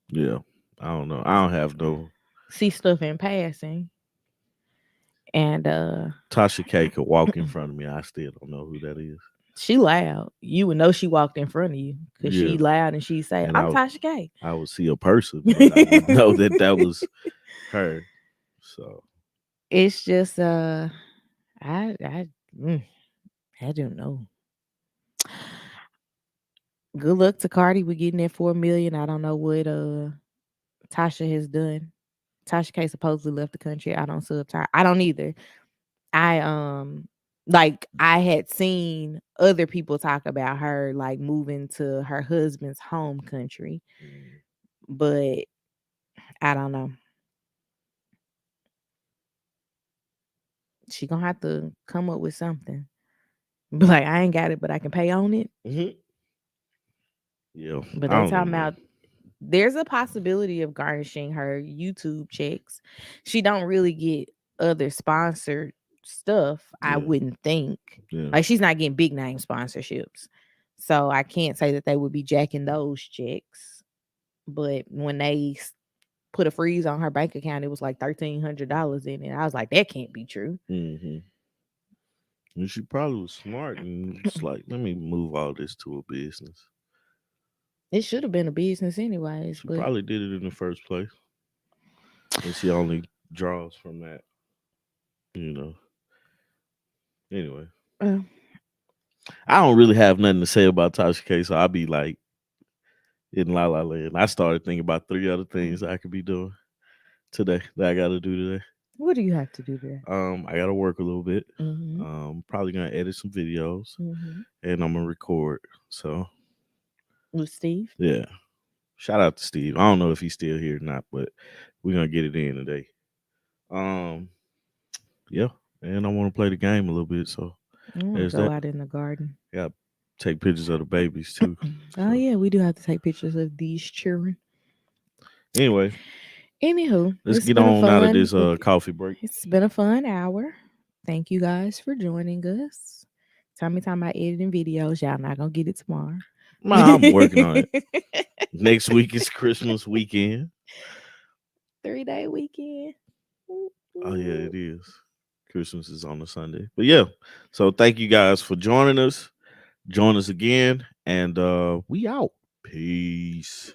Yeah. I don't know. I don't have no. see stuff in passing, and Tasha K could walk in front of me. I still don't know who that is. she loud. You would know she walked in front of you because Yeah. she loud and she say, And "I'm Tasha K." I would see a person, but I would know that that was her. So It's just I I mm, I don't know. Good luck to Cardi with getting that 4 million. I don't know what Tasha has done. Tasha K supposedly left the country. I don't sub Tasha. I don't either. I like I had seen other people talk about her like moving to her husband's home country, mm, but I don't know. She gonna have to come up with something. Be like, I ain't got it, but I can pay on it. mhm. Yeah, But I they don't know, talking man. about there's a possibility of garnishing her YouTube checks. She don't really get other sponsored stuff, I Yeah, wouldn't think. yeah, Like she's not getting big name sponsorships. So I can't say that they would be jacking those checks. But when they put a freeze on her bank account, it was like $1,300 in it. I was like, that can't be true. hmm. And she probably was smart and just like, let me move all this to a business. It should have been a business anyways, She but probably did it in the first place, and she only draws from that, you know. Anyway, uh, I don't really have nothing to say about Tasha K, so I'll be like in La La Land. I started thinking about three other things I could be doing today that I got to do today. what do you have to do there? I got to work a little bit. Mm-hmm. Probably gonna edit some videos, Mm-hmm. and I'm gonna record. So With Steve? yeah, shout out to Steve. I don't know if he's still here or not, but we're gonna get it in today. Um, yeah, and I want to play the game a little bit. So I want to there's go that. out in the garden. Yeah, take pictures of the babies too. Oh So yeah, we do have to take pictures of these children. anyway, Anywho, Let's get on out of this coffee break. it's been a fun hour. Thank you guys for joining us. Time about editing videos. Y'all not gonna get it tomorrow. I'm working on it. Next week is Christmas weekend. 3-day weekend. Oh yeah, it is. Christmas is on a Sunday. But yeah. So thank you guys for joining us. Join us again. And we out. Peace.